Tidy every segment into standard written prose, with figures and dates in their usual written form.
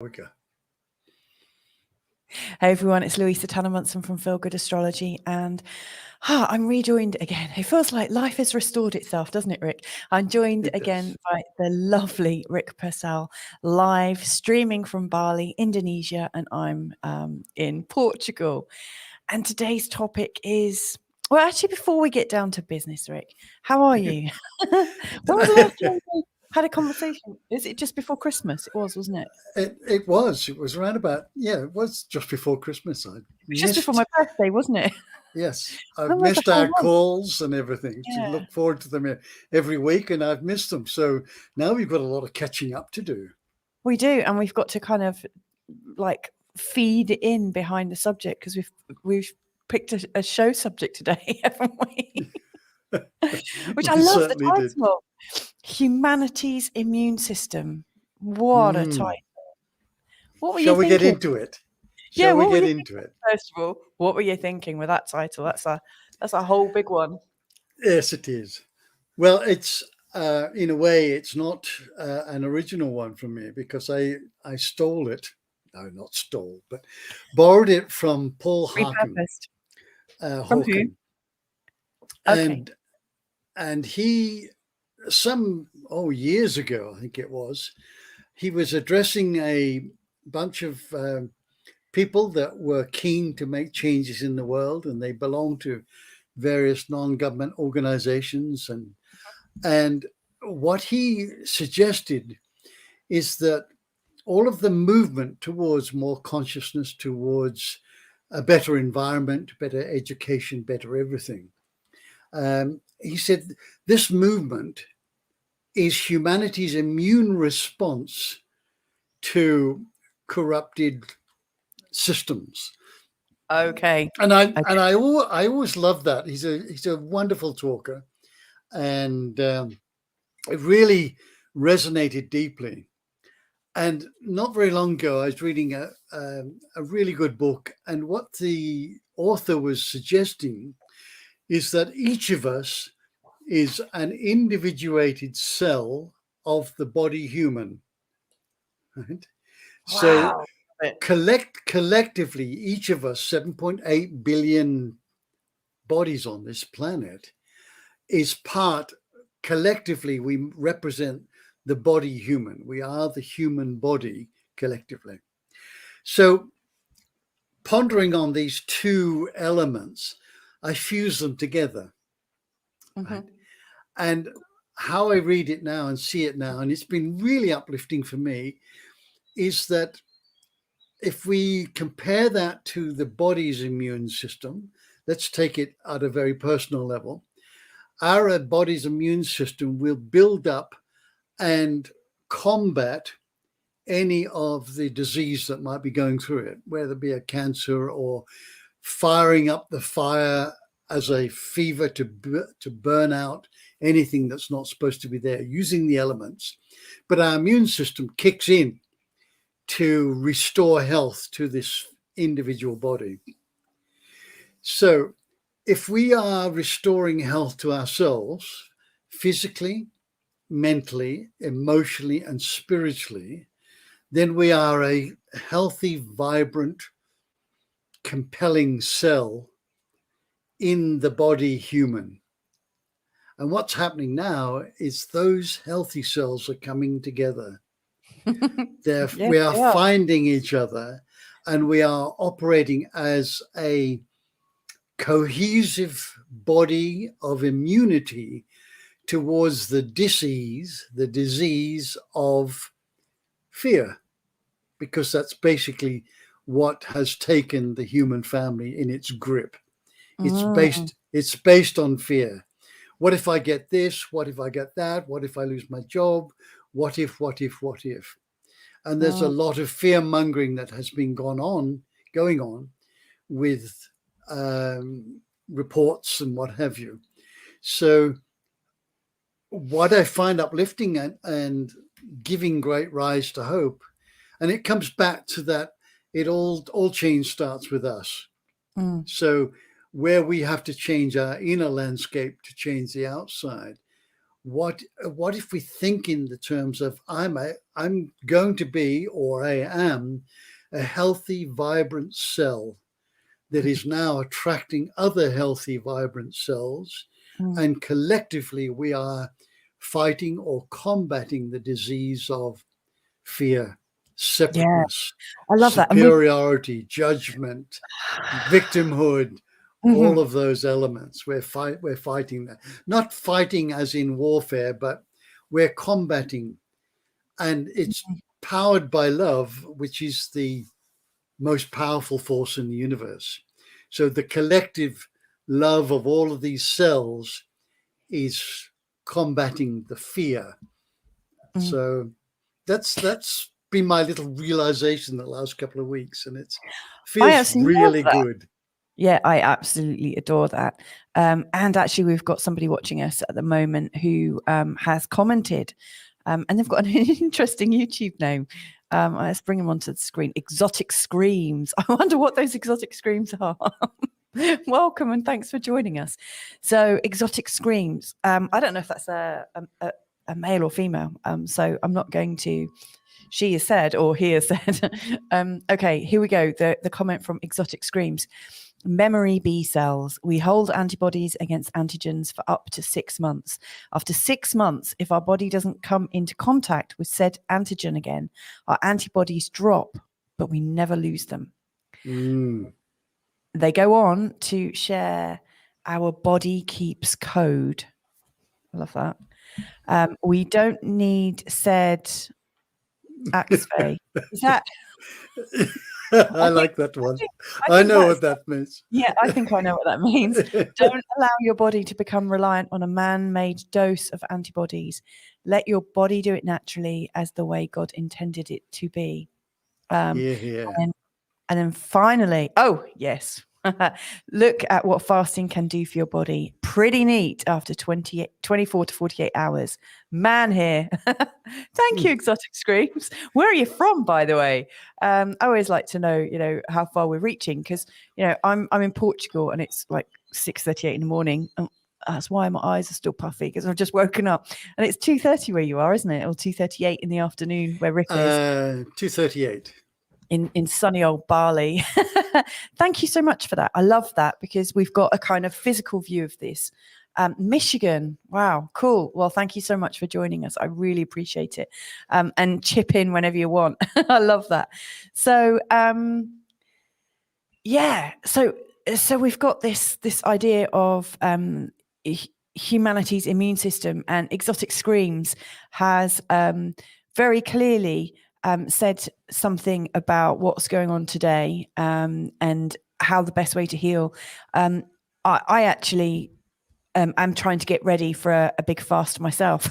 We go. Hey everyone, it's Louisa Munson from Feel Good Astrology, and I'm rejoined again. It feels like life has restored itself, doesn't it, Rick? I'm joined again by the lovely Rick Pursell, live streaming from Bali, Indonesia, and I'm in Portugal. And today's topic is, well, actually, before we get down to business, Rick, how are you? When was the last time we had a conversation? Is it just before Christmas? It was, wasn't it? It was. It was around about, it was just before Christmas. Just before my birthday, wasn't it? Yes, I've missed our calls and everything. Yeah. To look forward to them every week, and I've missed them. So now we've got a lot of catching up to do. We do, and we've got to kind of like feed in behind the subject because we've picked a show subject today, haven't we? Which I love the title. Humanity's Immune System. What a title. What were you thinking? Shall we get into it? Shall we get into it? First of all, what were you thinking with that title? That's a whole big one. Yes, it is. Well, it's in a way, it's not an original one from me because I stole it. No, not stole, but borrowed it from Paul Harkin. From who? Okay. And he, years ago, I think it was, he was addressing a bunch of people that were keen to make changes in the world, and they belonged to various non-government organizations. And what he suggested is that all of the movement towards more consciousness, towards a better environment, better education, better everything, he said this movement is humanity's immune response to corrupted systems. Okay. And I always love that. He's a wonderful talker, and it really resonated deeply. And not very long ago, I was reading a really good book, and what the author was suggesting is that each of us is an individuated cell of the body human. Right? Wow. So collectively, each of us, 7.8 billion bodies on this planet, is part, collectively, we represent the body human. We are the human body collectively. So pondering on these two elements, I fuse them together. Mm-hmm. Right? And how I read it now and see it now, and it's been really uplifting for me, is that if we compare that to the body's immune system, let's take it at a very personal level, our body's immune system will build up and combat any of the disease that might be going through it, whether it be a cancer or firing up the fire as a fever to burn out anything that's not supposed to be there, using the elements. But our immune system kicks in to restore health to this individual body. So if we are restoring health to ourselves, physically, mentally, emotionally, and spiritually, then we are a healthy, vibrant, compelling cell in the body human. And what's happening now is those healthy cells are coming together. We are finding each other, and we are operating as a cohesive body of immunity towards the disease of fear, because that's basically what has taken the human family in its grip. It's based on fear. What if I get this? What if I get that? What if I lose my job? What if? And there's a lot of fear mongering that has been going on with reports and what have you. So what I find uplifting and giving great rise to hope, and it comes back to that, all change starts with us. So where we have to change our inner landscape to change the outside, what if we think in the terms of I'm going to be, or I am, a healthy, vibrant cell that is now attracting other healthy, vibrant cells, and collectively we are fighting or combating the disease of fear, separateness, I love that. superiority, judgment, victimhood, all of those elements. We're fighting that. Not fighting as in warfare, but we're combating. And it's powered by love, which is the most powerful force in the universe. So the collective love of all of these cells is combating the fear. So that's been my little realization the last couple of weeks, and it feels really good. Yeah, I absolutely adore that. And actually, we've got somebody watching us at the moment who has commented, and they've got an interesting YouTube name. Let's bring them onto the screen. Exotic Screams. I wonder what those exotic screams are. Welcome and thanks for joining us. So, Exotic Screams. I don't know if that's a male or female. So I'm not going to. She has said, or he has said. Okay, here we go. The comment from Exotic Screams. Memory B cells. We hold antibodies against antigens for up to 6 months. After 6 months, if our body doesn't come into contact with said antigen again, our antibodies drop, but we never lose them. They go on to share our body keeps code. I love that. We don't need said Axfay. Is that? I like that one. I know what that means. Yeah, I think I know what that means. Don't allow your body to become reliant on a man-made dose of antibodies. Let your body do it naturally as the way God intended it to be. And then finally, oh, yes. Look at what fasting can do for your body. Pretty neat after 24 to 48 hours. Man here. Thank you, Exotic Screams. Where are you from, by the way? I always like to know, how far we're reaching because, I'm in Portugal and it's like 6:38 in the morning. And that's why my eyes are still puffy because I've just woken up. And it's 2:30 where you are, isn't it? Or 2:38 in the afternoon where Rick is. 2:38. In sunny old Bali. Thank you so much for that. I love that because we've got a kind of physical view of this. Michigan. Wow, cool. Well, thank you so much for joining us. I really appreciate it. And chip in whenever you want. I love that. So, yeah. So we've got this idea of humanity's immune system, and Exotic Screams has very clearly said something about what's going on today and how the best way to heal. I actually am trying to get ready for a big fast myself.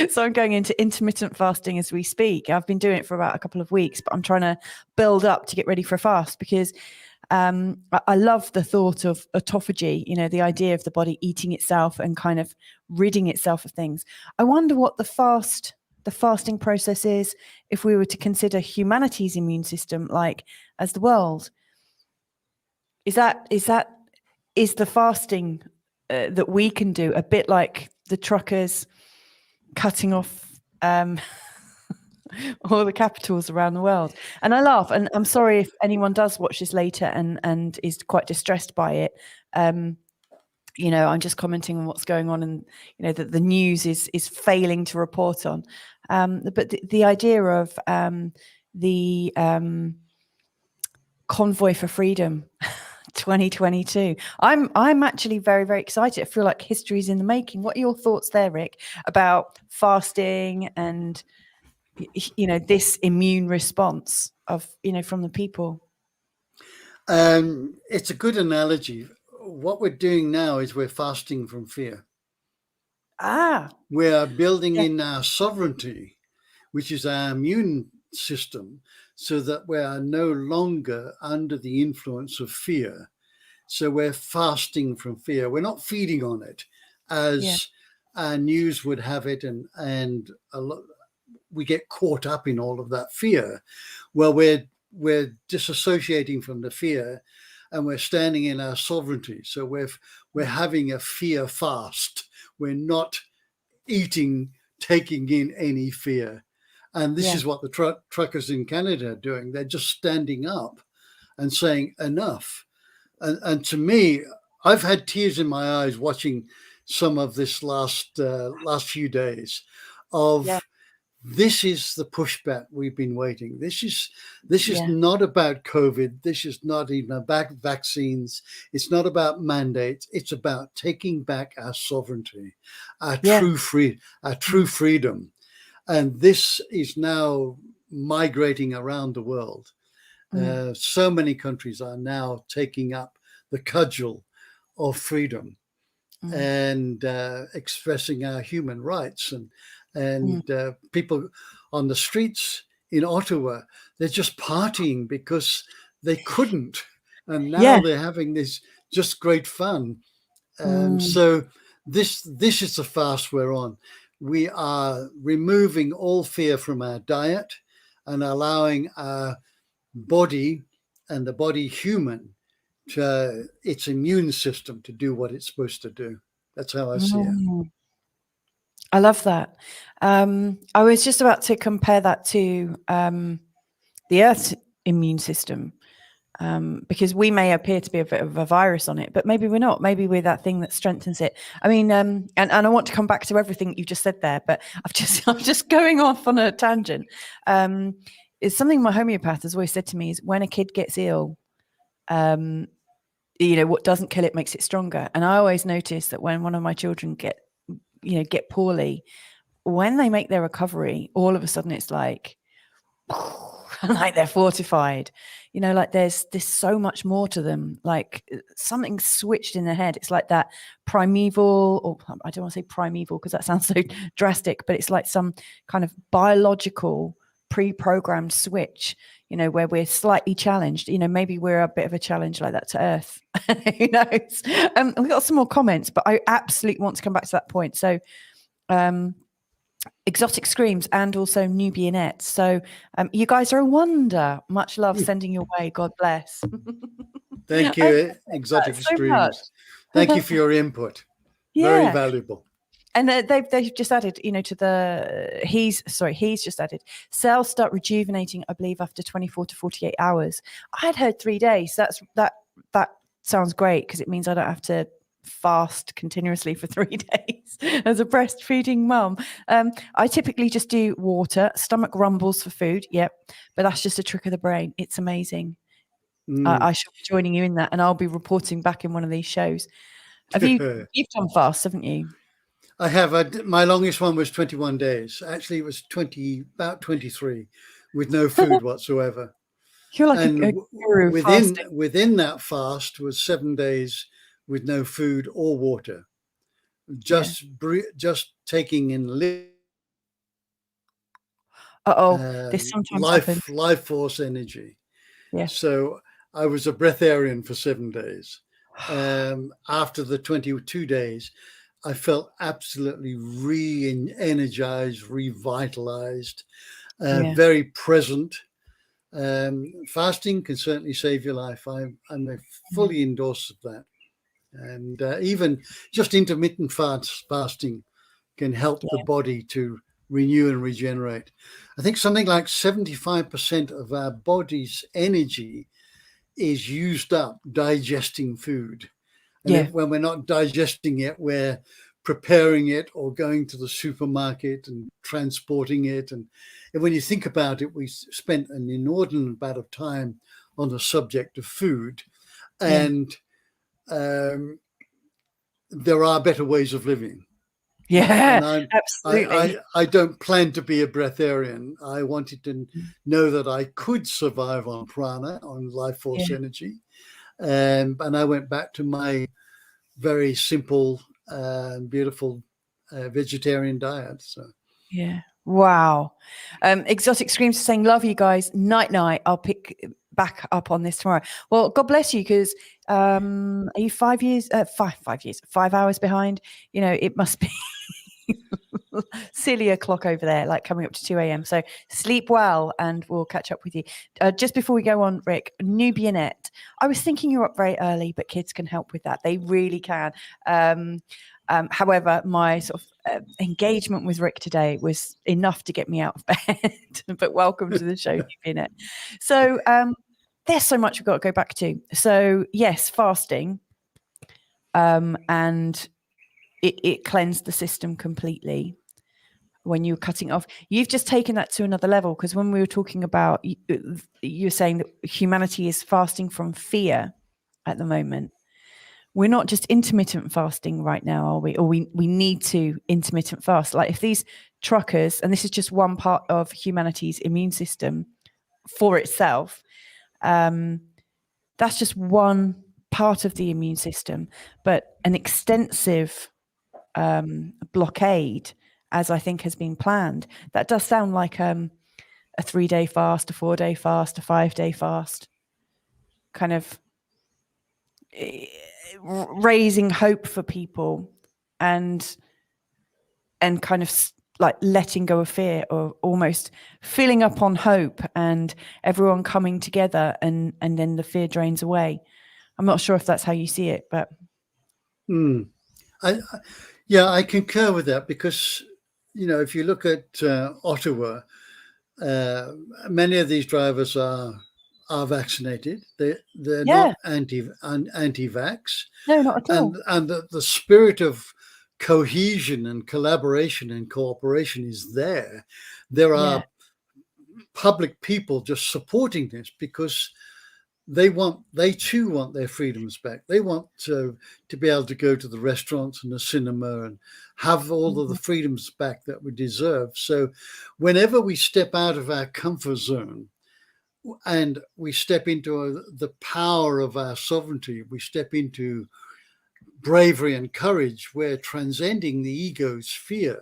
So I'm going into intermittent fasting as we speak. I've been doing it for about a couple of weeks, but I'm trying to build up to get ready for a fast because I love the thought of autophagy, the idea of the body eating itself and kind of ridding itself of things. I wonder what the fasting process is if we were to consider humanity's immune system like as the world. Is the fasting that we can do a bit like the truckers cutting off all the capitals around the world? And I laugh, and I'm sorry if anyone does watch this later and is quite distressed by it. I'm just commenting on what's going on, and that the news is failing to report on. But the idea of the Convoy for Freedom 2022, I'm actually very, very excited. I feel like history's in the making. What are your thoughts there, Rick, about fasting and this immune response of from the people? It's a good analogy. What we're doing now is we're fasting from fear. We are building in our sovereignty, which is our immune system, so that we are no longer under the influence of fear. So we're fasting from fear. We're not feeding on it as our news would have it, and we get caught up in all of that fear. Well, we're disassociating from the fear, and we're standing in our sovereignty. So we're having a fear fast. We're not eating, taking in any fear. And this Yeah. is what the truckers in Canada are doing. They're just standing up and saying enough. And to me, I've had tears in my eyes watching some of this last few days of Yeah. this is the pushback we've been waiting. This is Yeah. not about COVID. This is not even about vaccines. It's not about mandates. It's about taking back our sovereignty, our Yeah. true freedom. And this is now migrating around the world. So many countries are now taking up the cudgel of freedom and expressing our human rights. And people on the streets in Ottawa, they're just partying because they couldn't. And now Yeah. they're having this just great fun. So this is the fast we're on. We are removing all fear from our diet and allowing our body and the body human to its immune system to do what it's supposed to do. That's how I see it. I love that. I was just about to compare that to the Earth's immune system, because we may appear to be a bit of a virus on it, but maybe we're not. Maybe we're that thing that strengthens it. I mean, and I want to come back to everything you just said there, but I'm just going off on a tangent. It's something my homeopath has always said to me is when a kid gets ill, what doesn't kill it makes it stronger. And I always notice that when one of my children get poorly, when they make their recovery, all of a sudden it's like they're fortified, like there's so much more to them, like something switched in their head. It's like that primeval, or I don't want to say primeval because that sounds so drastic, but it's like some kind of biological pre-programmed switch, where we're slightly challenged. Maybe we're a bit of a challenge like that to Earth. Who knows? We've got some more comments, but I absolutely want to come back to that point. So Exotic Screams and also Nubianette. So you guys are a wonder. Much love sending your way. God bless. Thank you, Exotic Screams. Thank you for your input. Very valuable. And they've just added, to the he's just added cells start rejuvenating, I believe, after 24 to 48 hours. I had heard 3 days. That sounds great because it means I don't have to fast continuously for 3 days as a breastfeeding mum. I typically just do water, stomach rumbles for food. Yep, but that's just a trick of the brain. It's amazing. I shall be joining you in that, and I'll be reporting back in one of these shows. You've done fast, haven't you? I have. My longest one was 21 days. Actually, it was about 23 with no food whatsoever. You're like a guru within that fast was 7 days with no food or water, just taking in this sometimes happens. Life force energy. Yeah. So I was a breatharian for 7 days. After the 22 days, I felt absolutely re-energized, revitalized, very present. Fasting can certainly save your life. I'm fully endorse of that. And even just intermittent fasting can help the body to renew and regenerate. I think something like 75% of our body's energy is used up digesting food. And when we're not digesting it, we're preparing it or going to the supermarket and transporting it. And when you think about it, we spent an inordinate amount of time on the subject of food. And there are better ways of living. Yeah, absolutely. I don't plan to be a breatharian. I wanted to know that I could survive on prana, on life force energy. And I went back to my very simple, beautiful vegetarian diet. So wow. Exotic Screams are saying, love you guys. Night. I'll pick back up on this tomorrow. Well, God bless you, because are you 5 years? 5 hours behind? It must be silly o'clock over there, like coming up to 2 a.m. So sleep well, and we'll catch up with you. Just before we go on, Rick, Nubianette, I was thinking you're up very early, but kids can help with that. They really can. However, my sort of engagement with Rick today was enough to get me out of bed. But welcome to the show, you've been it. So there's so much we've got to go back to. So yes, fasting, and it cleansed the system completely when you were cutting off. You've just taken that to another level, because when we were talking about, you were saying that humanity is fasting from fear at the moment. We're not just intermittent fasting right now, are we? Or we need to intermittent fast. Like if these truckers, and this is just one part of humanity's immune system for itself, that's just one part of the immune system, but an extensive blockade, as I think has been planned, that does sound like a 3-day fast, a 4-day fast, a 5-day fast, kind of raising hope for people and kind of like letting go of fear, or almost filling up on hope and everyone coming together, and then the fear drains away. I'm not sure if that's how you see it, but I concur with that, because if you look at Ottawa, many of these drivers are vaccinated. They're not anti-vax. No, not at all. And the spirit of cohesion and collaboration and cooperation is there. There are public people just supporting this, because they too want their freedoms back. They want to be able to go to the restaurants and the cinema and have all of the freedoms back that we deserve. So whenever we step out of our comfort zone and we step into the power of our sovereignty, we step into bravery and courage, we're transcending the ego's fear,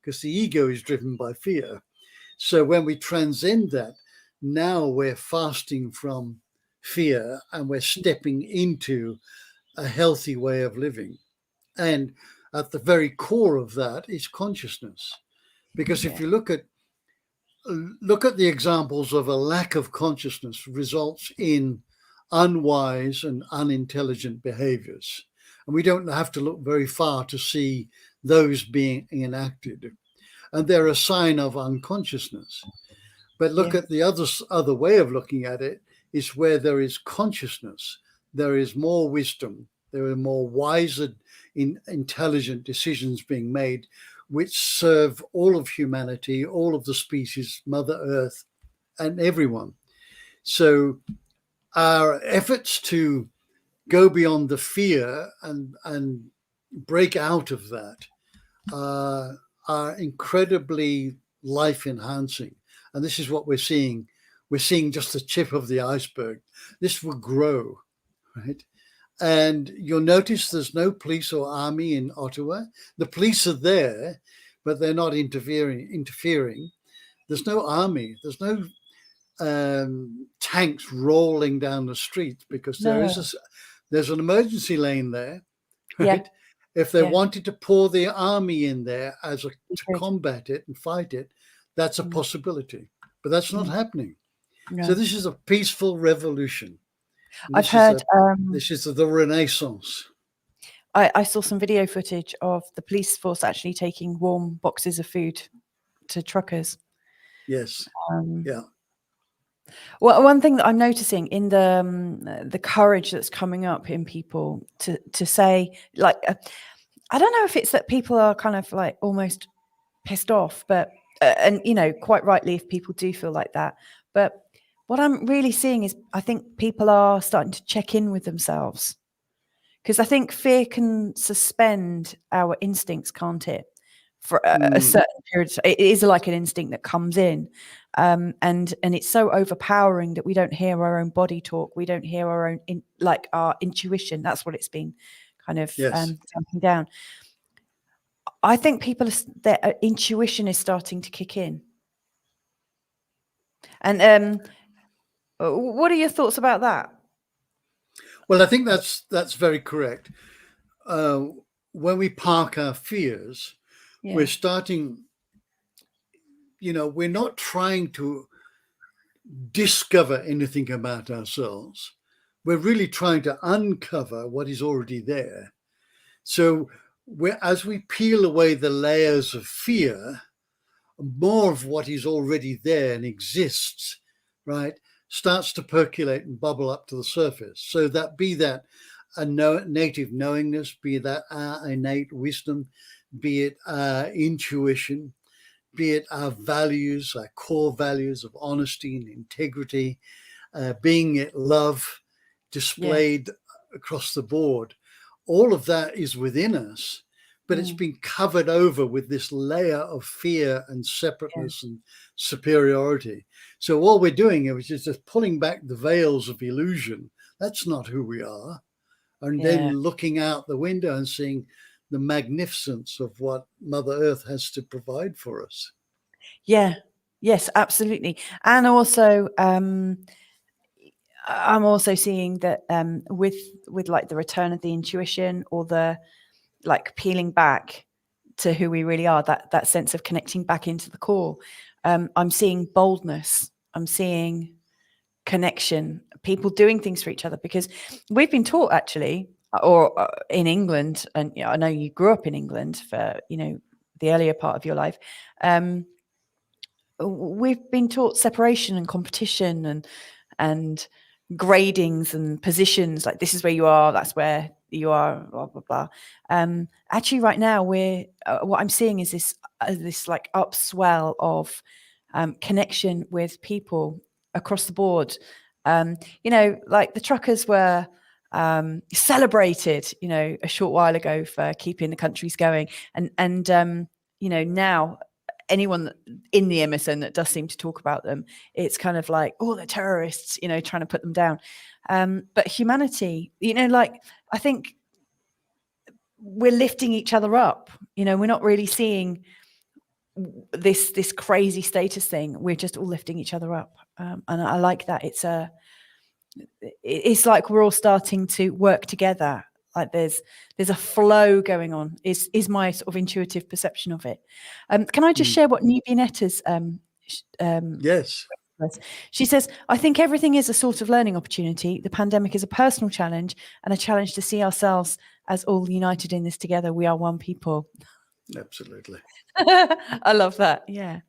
because the ego is driven by fear. So when we transcend that, now we're fasting from fear and we're stepping into a healthy way of living. And at the very core of that is consciousness. Because if you look at the examples of a lack of consciousness results in unwise and unintelligent behaviors. And we don't have to look very far to see those being enacted. And they're a sign of unconsciousness. But look at the other way of looking at it, is where there is consciousness, there is more wisdom, there are more wiser, intelligent decisions being made, which serve all of humanity, all of the species, Mother Earth, and everyone. So our efforts to go beyond the fear and break out of that are incredibly life enhancing. And this is what we're seeing. We're seeing just the tip of the iceberg. This will grow, right? And you'll notice there's no police or army in Ottawa. The police are there, but they're not interfering. There's no army. There's no tanks rolling down the street, because there's an emergency lane there, right? If they wanted to pour the army in there to combat it and fight it, that's a possibility. But that's not happening. No. So this is a peaceful revolution. I've heard this is the Renaissance. I saw some video footage of the police force actually taking warm boxes of food to truckers. Yes. Well, one thing that I'm noticing in the courage that's coming up in people to say, like, I don't know if it's that people are kind of like almost pissed off, but and quite rightly if people do feel like that, but what I'm really seeing is I think people are starting to check in with themselves, because I think fear can suspend our instincts, can't it? For a certain period, it is like an instinct that comes in, and it's so overpowering that we don't hear our own body talk, we don't hear our own our intuition. That's what it's been kind of tamping down. I think their intuition is starting to kick in. And what are your thoughts about that? Well, I think that's very correct. When we park our fears, we're starting, we're not trying to discover anything about ourselves. We're really trying to uncover what is already there. So as we peel away the layers of fear, more of what is already there and exists, right, starts to percolate and bubble up to the surface. So that be that a native knowingness, be that our innate wisdom, be it our intuition, be it our values, our core values of honesty and integrity, being it love displayed across the board. All of that is within us, but it's been covered over with this layer of fear and separateness and superiority. So all we're doing is just pulling back the veils of illusion. That's not who we are. And then looking out the window and seeing the magnificence of what Mother Earth has to provide for us. Yeah. Yes, absolutely. And also, I'm also seeing that with like the return of the intuition, or the like peeling back to who we really are, that sense of connecting back into the core. I'm seeing boldness. I'm seeing connection, people doing things for each other, because we've been taught, actually, or in England, and I know you grew up in England for, the earlier part of your life. We've been taught separation and competition and gradings and positions, like this is where you are, that's where you are, blah blah blah. Actually, right now, we're what I'm seeing is this like upswell of connection with people across the board. Like the truckers were celebrated, a short while ago for keeping the countries going, and now anyone in the MSN that does seem to talk about them, it's kind of like, oh, they're terrorists, trying to put them down. But humanity, like, I think we're lifting each other up. We're not really seeing this crazy status thing. We're just all lifting each other up. And I like that. It's like we're all starting to work together. Like there's a flow going on, is my sort of intuitive perception of it. Can I just share what Nubienetta's Yes. She says, I think everything is a sort of learning opportunity. The pandemic is a personal challenge, and a challenge to see ourselves as all united in this together. We are one people. Absolutely. I love that. Yeah.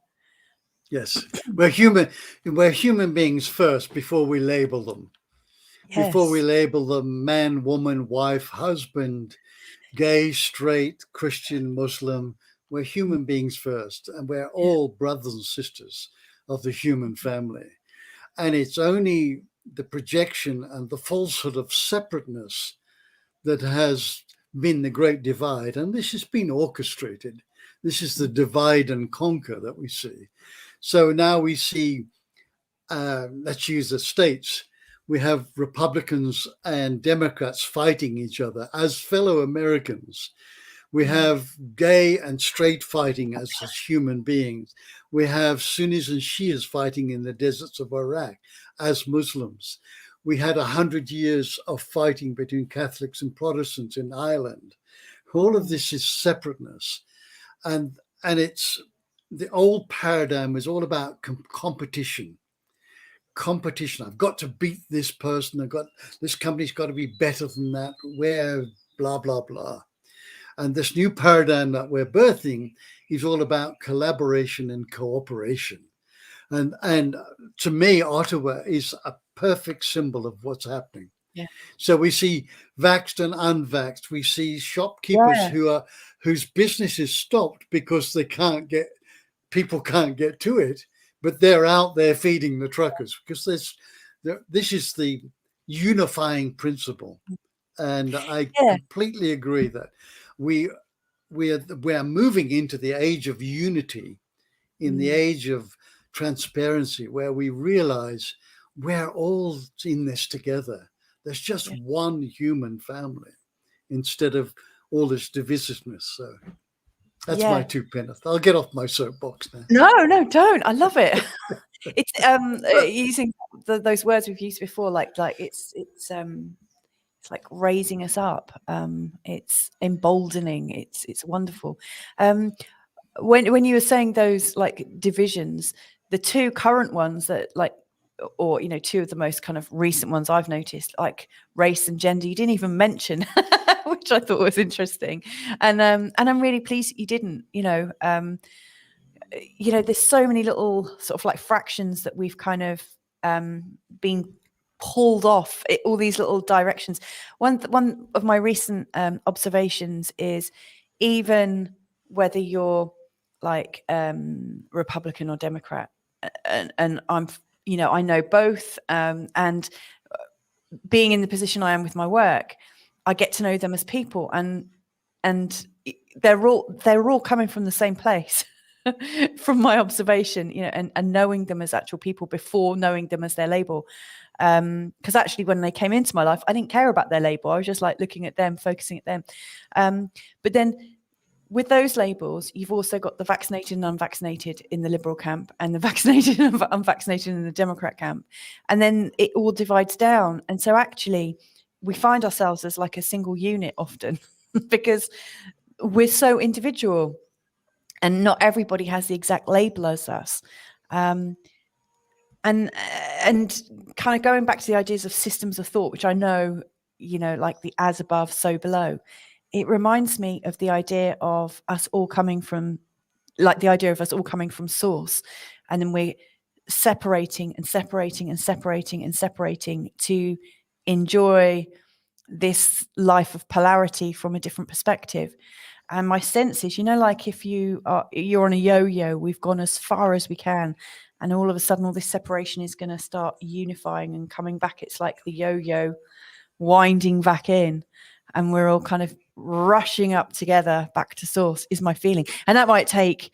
Yes. We're human beings first before we label them. Yes. Before we label them man, woman, wife, husband, gay, straight, Christian, Muslim, we're human beings first, and we're all brothers and sisters of the human family. And it's only the projection and the falsehood of separateness that has been the great divide. And this has been orchestrated. This is the divide and conquer that we see. So now we see, let's use the states. We have Republicans and Democrats fighting each other as fellow Americans. We have gay and straight fighting as human beings. We have Sunnis and Shias fighting in the deserts of Iraq as Muslims. We had 100 years of fighting between Catholics and Protestants in Ireland. All of this is separateness. And it's the old paradigm was all about competition. I've got to beat this person. This company's got to be better than that. Where blah, blah, blah. And this new paradigm that we're birthing is all about collaboration and cooperation. And to me, Ottawa is a perfect symbol of what's happening. Yeah. So we see vaxxed and unvaxxed. We see shopkeepers whose business is stopped because people can't get to it, but they're out there feeding the truckers, because this is the unifying principle. And I completely agree that we are moving into the age of unity, in the age of transparency, where we realize we're all in this together. There's just one human family instead of all this divisiveness. So that's my 2 pence. I'll get off my soapbox now. No, don't. I love it. It's using those words we've used before, like it's like raising us up. It's emboldening. It's wonderful. When you were saying those like divisions, the two current ones that like or two of the most kind of recent ones I've noticed, like race and gender, you didn't even mention, which I thought was interesting, and I'm really pleased that you didn't. There's so many little sort of like fractions that we've kind of been pulled off all these little directions. One of my recent observations is, even whether you're like Republican or Democrat, and I'm, I know both, and being in the position I am with my work, I get to know them as people, and they're all coming from the same place. From my observation, and knowing them as actual people before knowing them as their label. Because actually, when they came into my life, I didn't care about their label. I was just like looking at them, focusing at them. But then with those labels, you've also got the vaccinated and unvaccinated in the Liberal camp, and the vaccinated and unvaccinated in the Democrat camp. And then it all divides down. And so actually, we find ourselves as like a single unit often because we're so individual. And not everybody has the exact label as us. And kind of going back to the ideas of systems of thought, which I know, like the as above, so below, it reminds me of the idea of us all coming from, like the idea of us all coming from source. And then we're separating and separating and separating and separating to enjoy this life of polarity from a different perspective. And my sense is, like if you're on a yo-yo, we've gone as far as we can, and all of a sudden all this separation is going to start unifying and coming back. It's like the yo-yo winding back in, and we're all kind of rushing up together back to source, is my feeling. And that might take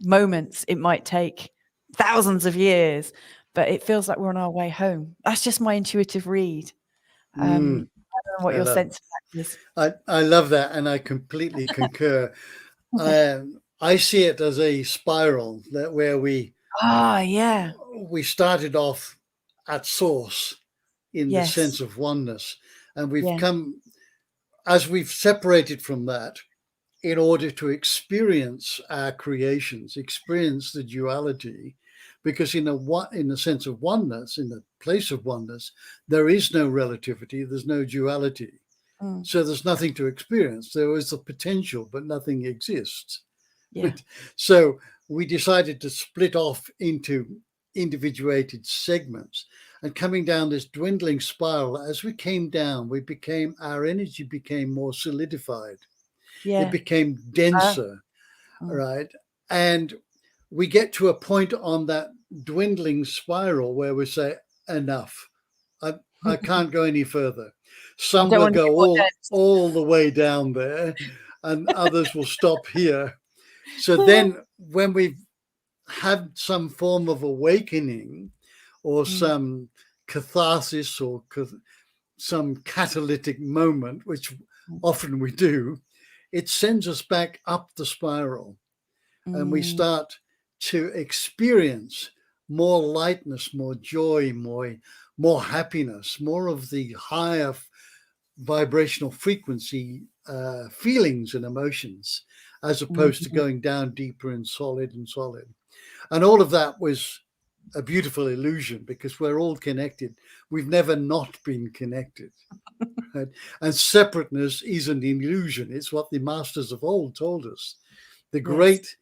moments, it might take thousands of years, but it feels like we're on our way home. That's just my intuitive read. I don't know what your sense of that is. I love that, and I completely concur. I see it as a spiral where we started off at source in the sense of oneness, and we've come, as we've separated from that, in order to experience our creations, experience the duality. Because in a sense of oneness, in the place of oneness, there is no relativity, there's no duality. So there's nothing to experience. There is the potential, but nothing exists. Yeah. So we decided to split off into individuated segments, and coming down this dwindling spiral, as we came down, our energy became more solidified. Yeah. It became denser, right? And we get to a point on that dwindling spiral where we say, enough. I can't go any further. Some will go all the way down there, and others will stop here. So then when we've had some form of awakening or some catharsis or some catalytic moment, which often we do, it sends us back up the spiral. And we start to experience more lightness, more joy, more happiness, more of the higher vibrational frequency feelings and emotions, as opposed to going down deeper and solid. And all of that was a beautiful illusion, because we're all connected. We've never not been connected. Right? And separateness is an illusion. It's what the masters of old told us. The great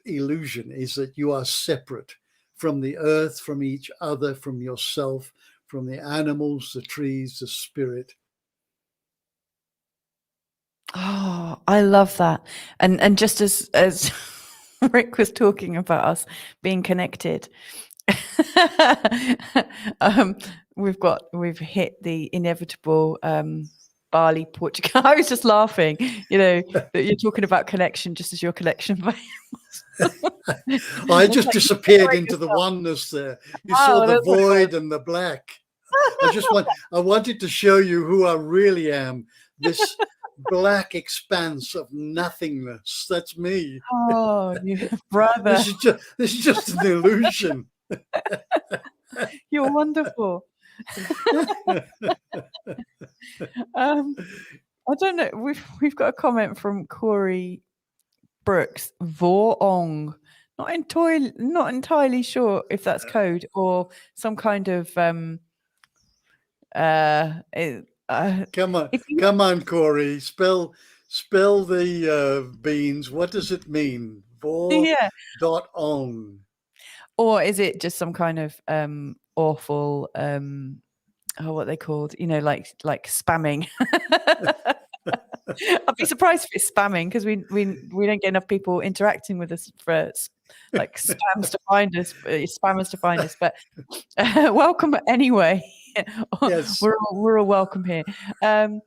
illusion is that you are separate from the earth, from each other, from yourself, from the animals, the trees, the spirit. Oh, I love that. And just as Rick was talking about us being connected, we've hit the inevitable Bali, Portugal. I was just laughing, that you're talking about connection just as your connection. I just disappeared into the oneness there. You saw the void and the black. I wanted to show you who I really am. This black expanse of nothingness. That's me. Oh, you brother. This is just an illusion. You're wonderful. I don't know. We've got a comment from Corey Brooks. Vorong. Not entirely sure if that's code or some kind of Come on, Corey. Spell the beans. What does it mean? Yeah. Vor.on. Or is it just some kind of awful what they called, like spamming? I'd be surprised if it's spamming, because we don't get enough people interacting with us for like spammers to find us. But welcome anyway. Yes. We're all welcome here. Where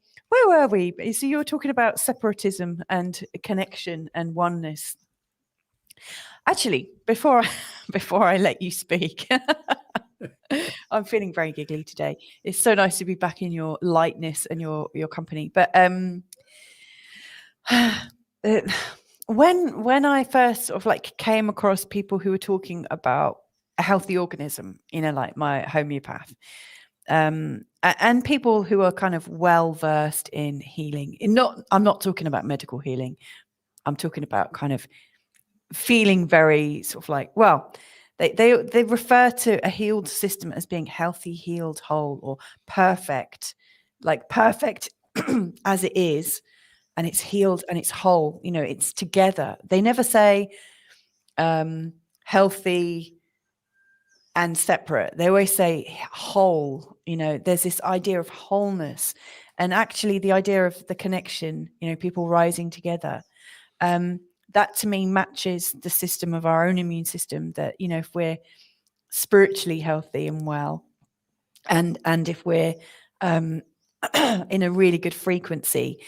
were we? So you were talking about separatism and connection and oneness. Actually, before I let you speak, I'm feeling very giggly today. It's so nice to be back in your lightness and your company. But when I first sort of like came across people who were talking about a healthy organism, like my homeopath, and people who are kind of well versed in healing. I'm not talking about medical healing. I'm talking about kind of feeling very sort of like, well, they refer to a healed system as being healthy, healed, whole, or perfect, like perfect as it is, and it's healed and it's whole. It's together. They never say healthy and separate. They always say whole. There's this idea of wholeness, and actually the idea of the connection. People rising together. That to me matches the system of our own immune system, that if we're spiritually healthy and well, and if we're in a really good frequency,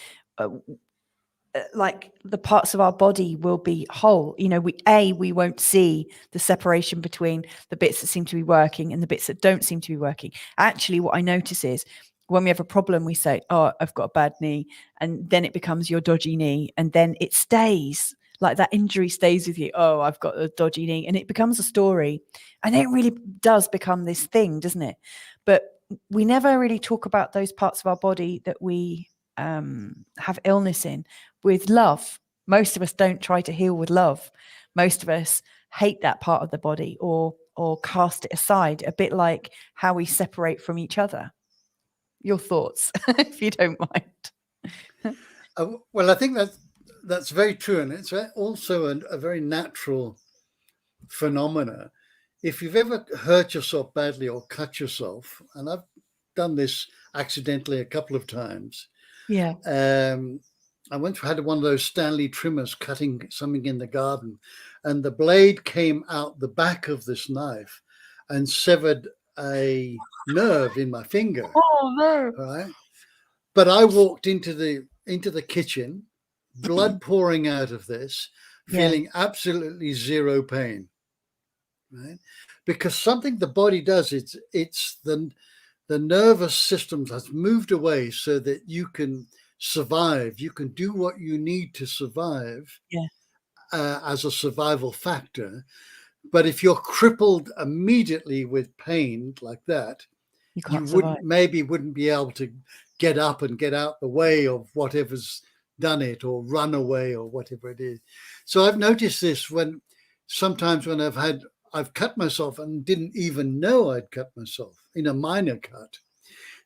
like the parts of our body will be whole. We won't see the separation between the bits that seem to be working and the bits that don't seem to be working. Actually, what I notice is when we have a problem, we say, oh, I've got a bad knee, and then it becomes your dodgy knee, and then it stays. Like that injury stays with you. Oh, I've got a dodgy knee. And it becomes a story. And it really does become this thing, doesn't it? But we never really talk about those parts of our body that we have illness in with love. Most of us don't try to heal with love. Most of us hate that part of the body or cast it aside, a bit like how we separate from each other. Your thoughts, if you don't mind. Well, I think that's very true, and it's also a very natural phenomena. If you've ever hurt yourself badly or cut yourself, and I've done this accidentally a couple of times. Yeah. I once had one of those Stanley trimmers cutting something in the garden, and the blade came out the back of this knife and severed a nerve in my finger. Oh no! Right, but I walked into the kitchen, blood pouring out of this, feeling absolutely zero pain. Right, because something the body does, it's the nervous system has moved away so that you can survive. You can do what you need to survive as a survival factor. But if you're crippled immediately with pain like that, you wouldn't be able to get up and get out the way of whatever's done it, or run away, or whatever it is. So I've noticed this sometimes when I've cut myself and didn't even know I'd cut myself in a minor cut.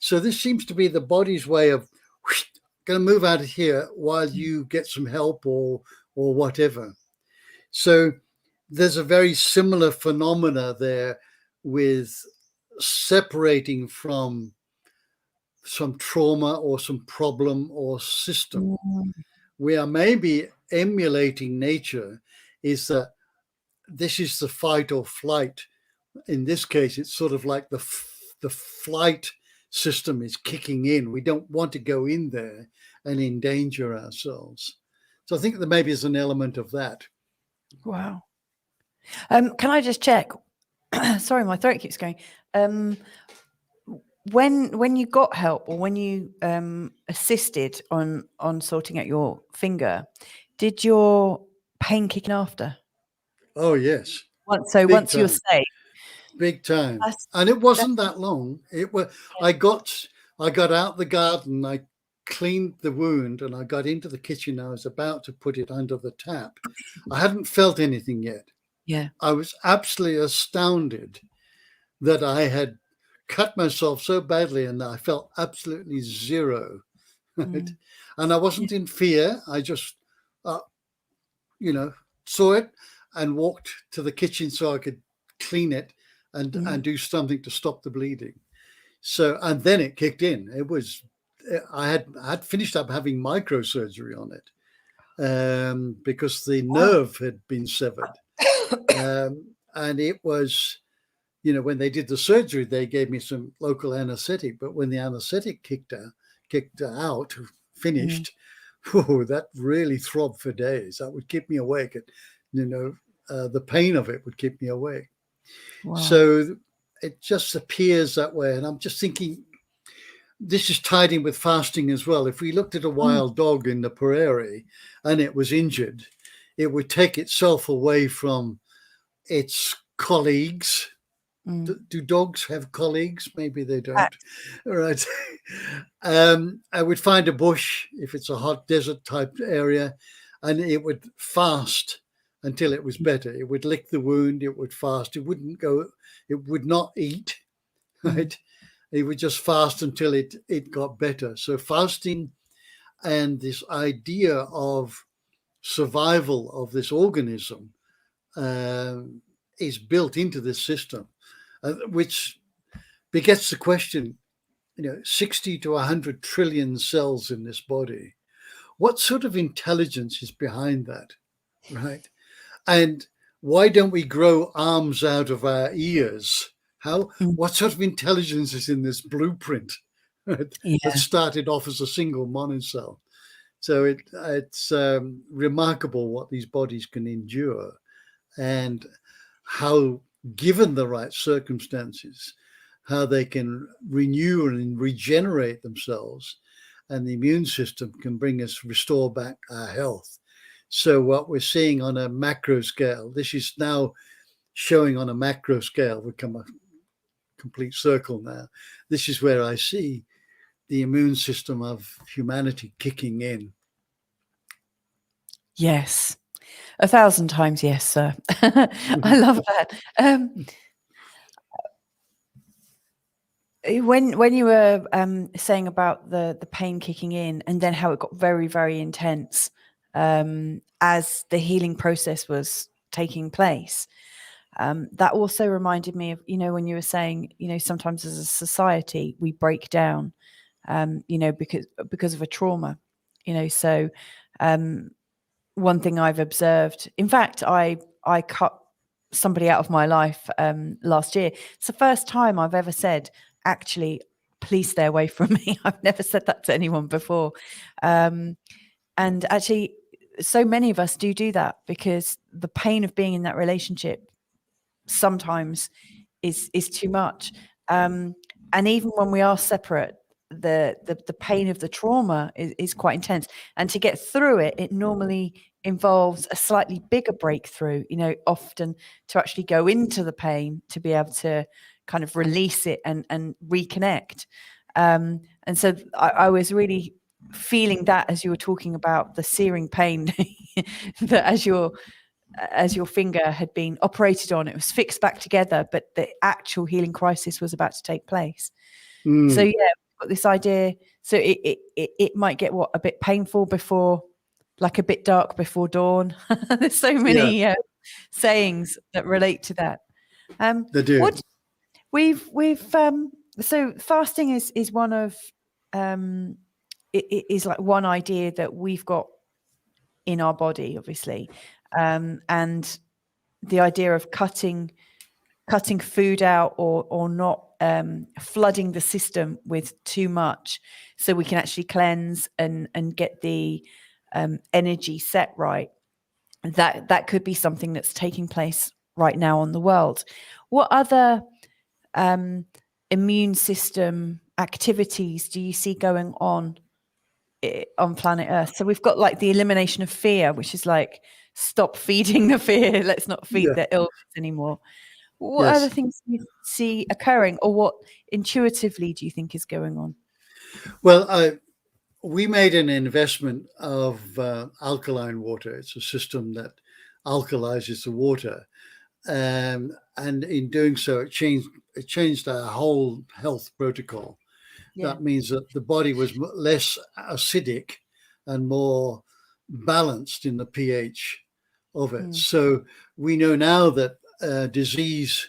So this seems to be the body's way of going to move out of here while you get some help or whatever. So there's a very similar phenomena there with separating from some trauma or some problem or system. We are maybe emulating nature, is that this is the fight or flight. In this case, it's sort of like the flight system is kicking in. We don't want to go in there and endanger ourselves. So I think there maybe is an element of that. Wow. Can I just check? Sorry, my throat keeps going. When you got help, or when you assisted on sorting out your finger, did your pain kick in after? Oh yes. Once you're safe. Big time. And it wasn't that long. I got out the garden, I cleaned the wound, and I got into the kitchen. I was about to put it under the tap. I hadn't felt anything yet. Yeah. I was absolutely astounded that I had cut myself so badly and I felt absolutely zero. Right? And I wasn't in fear. I just, uh, saw it and walked to the kitchen so I could clean it and do something to stop the bleeding. So, and then it kicked in. It was, I had finished up having microsurgery on it because the nerve had been severed. And it was, when they did the surgery, they gave me some local anesthetic. But when the anesthetic kicked out, finished, that really throbbed for days. That would keep me awake. The pain of it would keep me awake. Wow. So it just appears that way. And I'm just thinking, this is tied in with fasting as well. If we looked at a wild dog in the prairie and it was injured, it would take itself away from its colleagues. Do dogs have colleagues? Maybe they don't. Right. I would find a bush if it's a hot desert type area, and it would fast until it was better. It would lick the wound. It would fast. It would not eat. Right. It would just fast until it got better. So fasting and this idea of survival of this organism is built into this system, which begets the question, 60 to 100 trillion cells in this body. What sort of intelligence is behind that, right? And why don't we grow arms out of our ears? What sort of intelligence is in this blueprint, right? That started off as a single monocell? So it's remarkable what these bodies can endure, and how, given the right circumstances, how they can renew and regenerate themselves, and the immune system can restore back our health. So what we're seeing on a macro scale, this is now showing on a macro scale, we've come a complete circle now. This is where I see the immune system of humanity kicking in. Yes. 1,000 times yes, sir. I love that. When you were saying about the pain kicking in and then how it got very, very intense as the healing process was taking place, that also reminded me of, when you were saying, sometimes as a society we break down, because of a trauma, so one thing I've observed, in fact, I cut somebody out of my life last year. It's the first time I've ever said, actually, please stay away from me. I've never said that to anyone before. And actually, so many of us do that because the pain of being in that relationship sometimes is too much. And even when we are separate, the pain of the trauma is quite intense. And to get through it, it normally involves a slightly bigger breakthrough, often to actually go into the pain to be able to kind of release it and reconnect. And so I was really feeling that as you were talking about the searing pain that as your finger had been operated on, it was fixed back together, but the actual healing crisis was about to take place. So yeah, we've got this idea. So it might get a bit painful before, like a bit dark before dawn. There's so many sayings that relate to that. They do. What we've so fasting is one of it is like one idea that we've got in our body, obviously, and the idea of cutting food out or not flooding the system with too much, so we can actually cleanse and get the energy set right. That could be something that's taking place right now on the world. What other immune system activities do you see going on planet Earth? So we've got like the elimination of fear, which is like, stop feeding the fear. Let's not feed the illness anymore. What other things do you see occurring, or what intuitively do you think is going on? Well, we made an investment of alkaline water. It's a system that alkalizes the water. and in doing so, it changed our whole health protocol. Yeah. That means that the body was less acidic and more balanced in the pH of it. So we know now that disease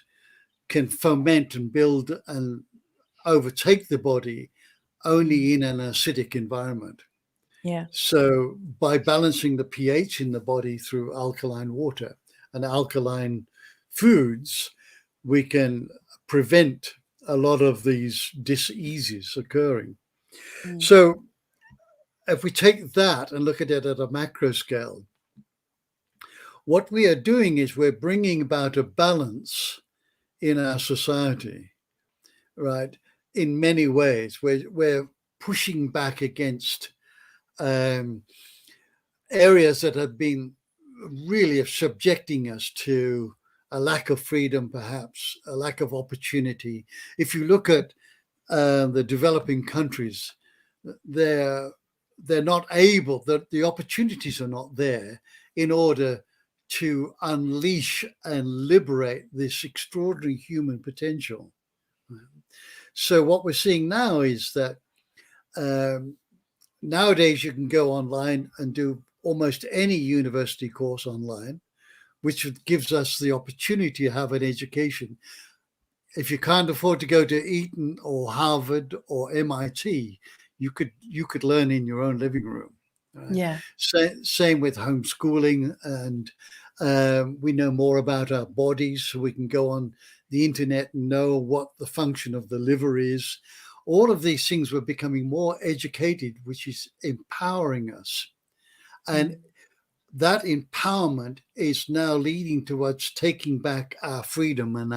can foment and build and overtake the body only in an acidic environment. Yeah. So by balancing the pH in the body through alkaline water and alkaline foods, we can prevent a lot of these diseases occurring. So if we take that and look at it at a macro scale, what we are doing is we're bringing about a balance in our society, right? In many ways, we're pushing back against areas that have been really subjecting us to a lack of freedom, perhaps a lack of opportunity. If you look at the developing countries, they're not able, the opportunities are not there in order to unleash and liberate this extraordinary human potential. So what we're seeing now is that nowadays you can go online and do almost any university course online, which gives us the opportunity to have an education. If you can't afford to go to Eton or Harvard or MIT, you could learn in your own living room. Right? Yeah. Same with homeschooling, and we know more about our bodies, so we can go on the internet and know what the function of the liver is. All of these things were becoming more educated, which is empowering us. And that empowerment is now leading towards taking back our freedom and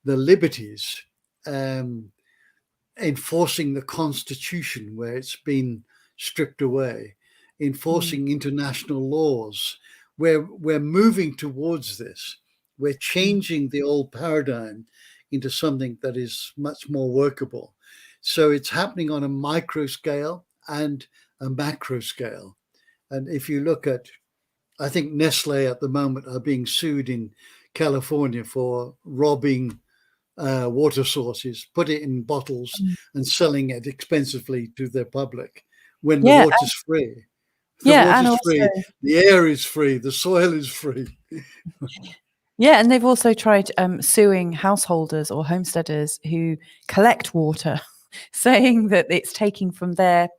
the liberties, enforcing the Constitution where it's been stripped away, enforcing international laws. We're moving towards this. We're changing the old paradigm into something that is much more workable. So it's happening on a micro scale and a macro scale. And if you look at, I think Nestle at the moment are being sued in California for robbing water sources, put it in bottles and selling it expensively to their public when the water's free. The and water's also, free, the air is free, the soil is free. yeah, and they've also tried suing householders or homesteaders who collect water, saying that it's taking from their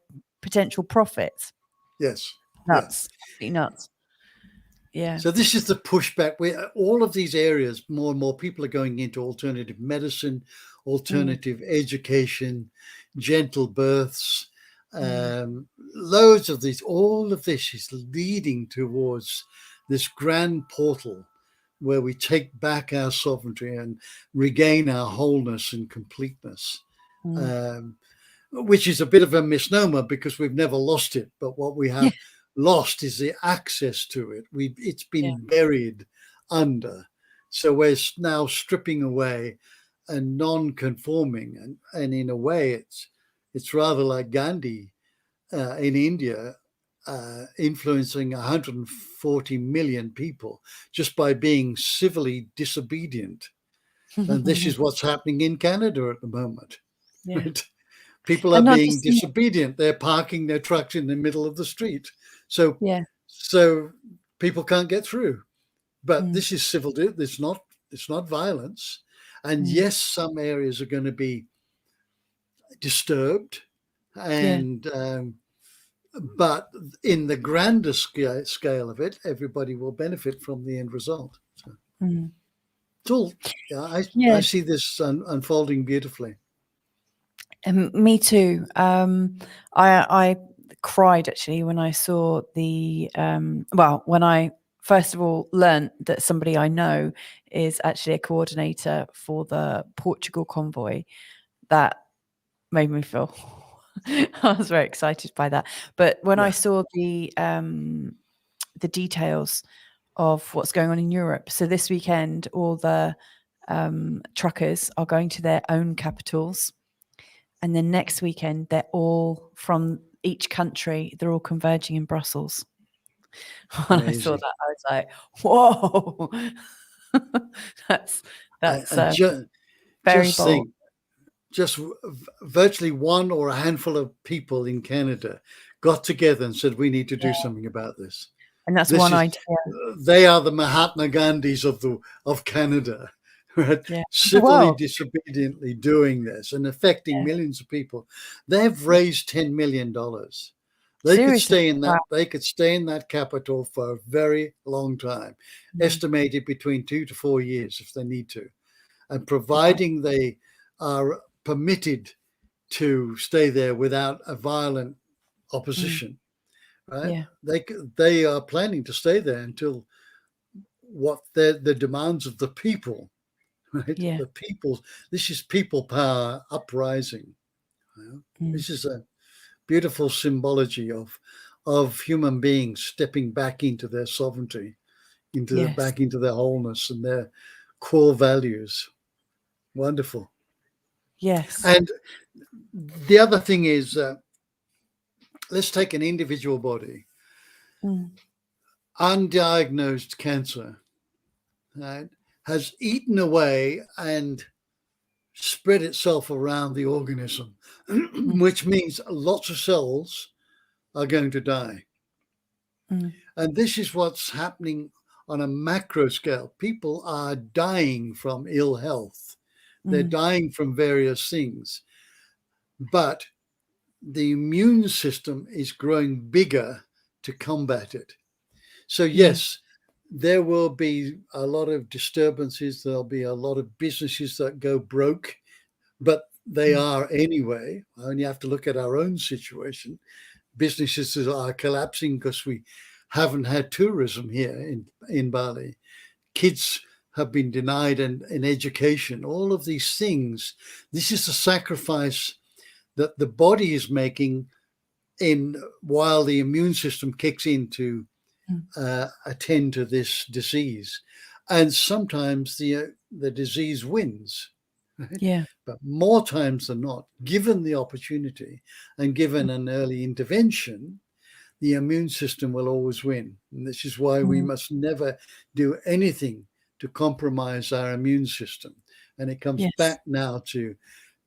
potential profits. Yes. Nuts. Yeah. Nuts. Yeah. So this is the pushback. All of these areas, more and more people are going into alternative medicine, alternative education, gentle births, loads of these. All of this is leading towards this grand portal where we take back our sovereignty and regain our wholeness and completeness, which is a bit of a misnomer because we've never lost it. But what we have lost is the access to it. It's been buried under. So we're now stripping away and non-conforming. And in a way, it's rather like Gandhi in India, influencing 140 million people just by being civilly disobedient. And this is what's happening in Canada at the moment. Yeah. Right? People are being disobedient. They're parking their trucks in the middle of the street. So people can't get through. But this is civil. It's not violence. And yes, some areas are going to be disturbed, and but in the grander scale of it, everybody will benefit from the end result. So it's all. I see this unfolding beautifully. Me too. I cried actually when I saw the when I first of all learned that somebody I know is actually a coordinator for the Portugal convoy. That made me feel I was very excited by that. But when I saw the details of what's going on in Europe, so this weekend all the truckers are going to their own capitals. And then next weekend, they're all from each country. They're all converging in Brussels. When I saw that, I was like, whoa. that's And very just bold. think, just virtually one or a handful of people in Canada got together and said, we need to do something about this. And that's This one is, idea. they are the Mahatma Gandhis of Canada, right? Yeah. The Civilly, world. disobediently doing this and affecting millions of people. They've raised $10 million. They could Seriously. stay in that. Wow. They could stay in that capital for a very long time, estimated between 2 to 4 years if they need to, and providing they are permitted to stay there without a violent opposition, right? Yeah. They are planning to stay there until what the demands of the people, right? Yeah. The people. This is people power uprising. You know? This is a beautiful symbology of human beings stepping back into their sovereignty, back into their wholeness and their core values. Wonderful. Yes. And the other thing is, let's take an individual body, undiagnosed cancer, right, has eaten away and spread itself around the organism, which means lots of cells are going to die. And this is what's happening on a macro scale. People are dying from ill health. They're dying from various things. But the immune system is growing bigger to combat it. So yes, there will be a lot of disturbances. There'll be a lot of businesses that go broke, but they are anyway. I only have to look at our own situation. Businesses are collapsing because we haven't had tourism here in Bali. Kids have been denied an education. All of these things. This is the sacrifice that the body is making while the immune system kicks in to attend to this disease. And sometimes the disease wins. Right? Yeah. But more times than not, given the opportunity and given an early intervention, the immune system will always win. And this is why we must never do anything to compromise our immune system. And it comes back now to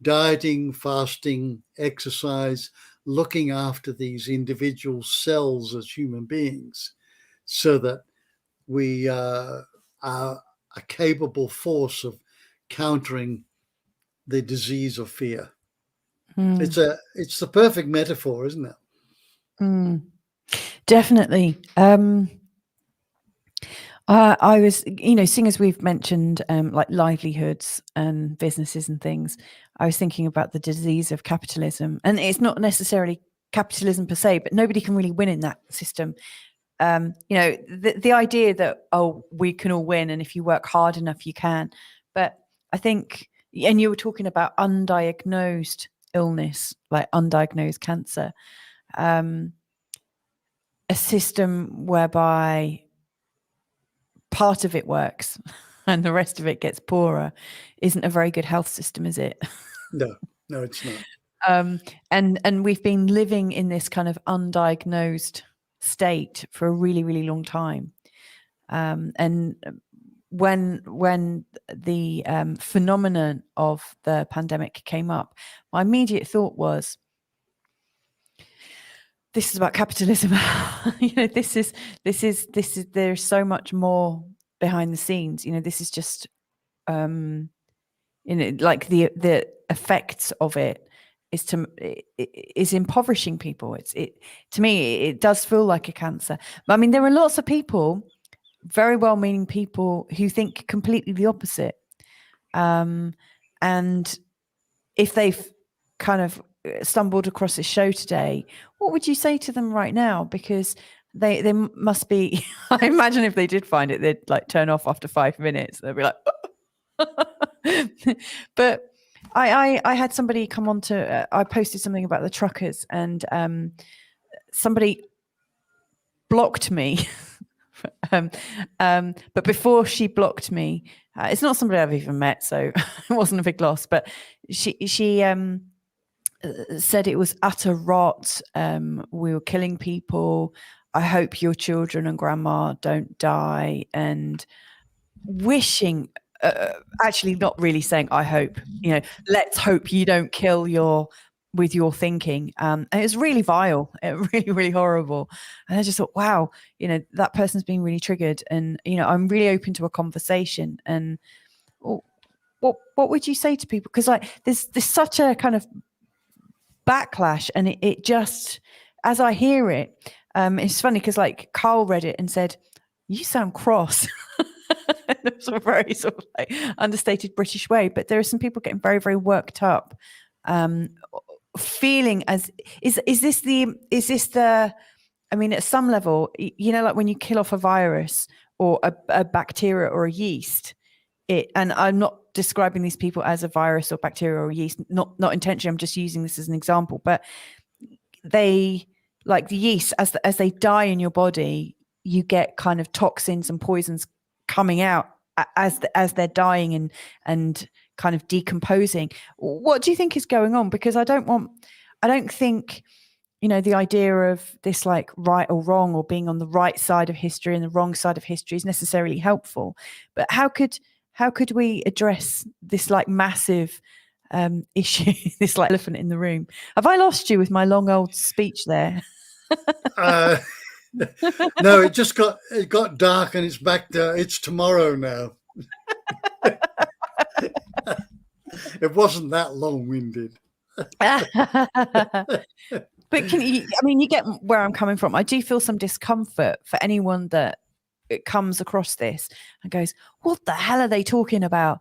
dieting, fasting, exercise, looking after these individual cells as human beings so that we are a capable force of countering the disease of fear. It's the perfect metaphor, isn't it? Definitely. I was, seeing as we've mentioned like livelihoods and businesses and things, I was thinking about the disease of capitalism. And it's not necessarily capitalism per se, but nobody can really win in that system. The idea that, we can all win, and if you work hard enough, you can. But I think, and you were talking about undiagnosed illness, like undiagnosed cancer, a system whereby part of it works and the rest of it gets poorer isn't a very good health system, is it? No, it's not. And we've been living in this kind of undiagnosed state for a really, really long time. And when the phenomenon of the pandemic came up, my immediate thought was, this is about capitalism. This is there's so much more behind the scenes. This is just like the effects of it is impoverishing people. To me, it does feel like a cancer. But I mean, there are lots of people, very well-meaning people, who think completely the opposite. And if they've kind of stumbled across this show today, what would you say to them right now? Because they must be, I imagine if they did find it, they'd like turn off after 5 minutes. They'd be like, but I had somebody come on to, I posted something about the truckers, and somebody blocked me. But before she blocked me, it's not somebody I've even met, so it wasn't a big loss, but she said it was utter rot. We were killing people. I hope your children and grandma don't die. And wishing, actually not really saying, I hope, let's hope you don't kill with your thinking. And it was really vile, really, really horrible. And I just thought, wow, that person's being really triggered. And, I'm really open to a conversation. And what would you say to people? Because there's such a kind of backlash, and it just, as I hear it, it's funny because Carl read it and said, you sound cross. It was a very sort of understated British way, but there are some people getting very, very worked up, feeling as is this the I mean, at some level, like when you kill off a virus or a bacteria or a yeast, and I'm not describing these people as a virus or bacteria or yeast, not intentionally, I'm just using this as an example, but they, like the yeast, as they die in your body, you get kind of toxins and poisons coming out as they're dying and kind of decomposing. What do you think is going on? Because I don't think, the idea of this right or wrong, or being on the right side of history and the wrong side of history is necessarily helpful. But how could we address this massive issue, this elephant in the room? Have I lost you with my long old speech there? No, it got dark and it's back to, it's tomorrow now. It wasn't that long-winded. But you get where I'm coming from. I do feel some discomfort for anyone that it comes across this and goes, what the hell are they talking about?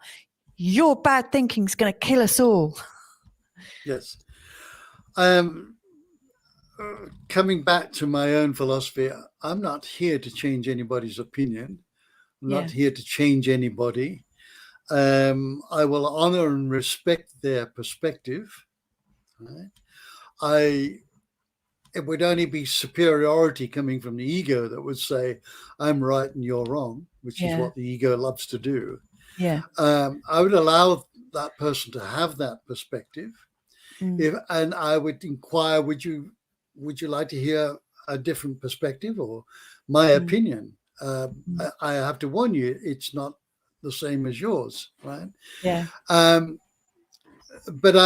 Your bad thinking's going to kill us all. Yes. Coming back to my own philosophy, I'm not here to change anybody's opinion. I'm not here to change anybody. I will honor and respect their perspective. Right? It would only be superiority coming from the ego that would say, I'm right and you're wrong, which is what the ego loves to do. Yeah. I would allow that person to have that perspective. And I would inquire, would you like to hear a different perspective or my opinion? I have to warn you, it's not the same as yours, right? Yeah. But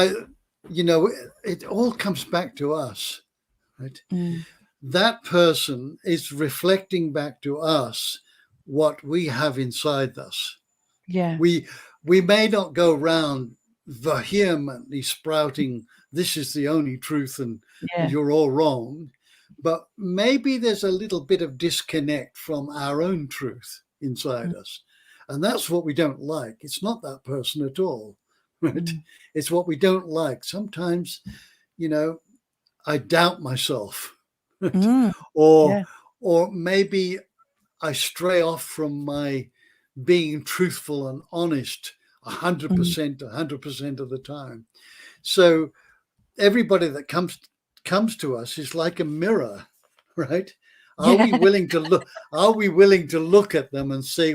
it all comes back to us, right? That person is reflecting back to us what we have inside us. Yeah. We may not go around vehemently sprouting, this is the only truth and you're all wrong, but maybe there's a little bit of disconnect from our own truth inside us. And that's what we don't like. It's not that person at all, right? It's what we don't like. Sometimes, I doubt myself, or maybe I stray off from my being truthful and honest 100% of the time. So everybody that comes to us is like a mirror, right? Are we willing to look? Are we willing to look at them and say,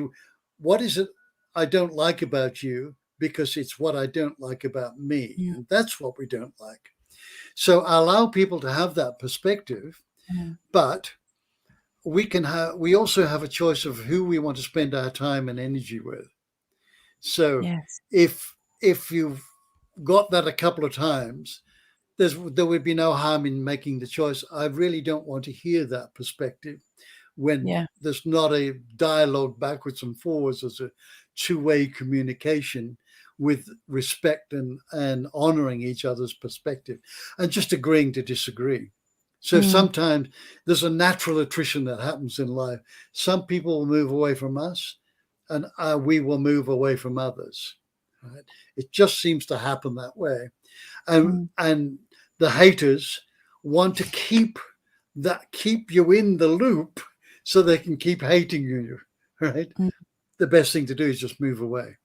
what is it I don't like about you? Because it's what I don't like about me. And that's what we don't like. So I allow people to have that perspective, but we also have a choice of who we want to spend our time and energy with. So if you've got that a couple of times, there would be no harm in making the choice. I really don't want to hear that perspective when there's not a dialogue backwards and forwards. There's a two-way communication with respect and honoring each other's perspective and just agreeing to disagree. So sometimes there's a natural attrition that happens in life. Some people will move away from us and we will move away from others. Right? It just seems to happen that way. And the haters want to keep you in the loop so they can keep hating you, right? The best thing to do is just move away.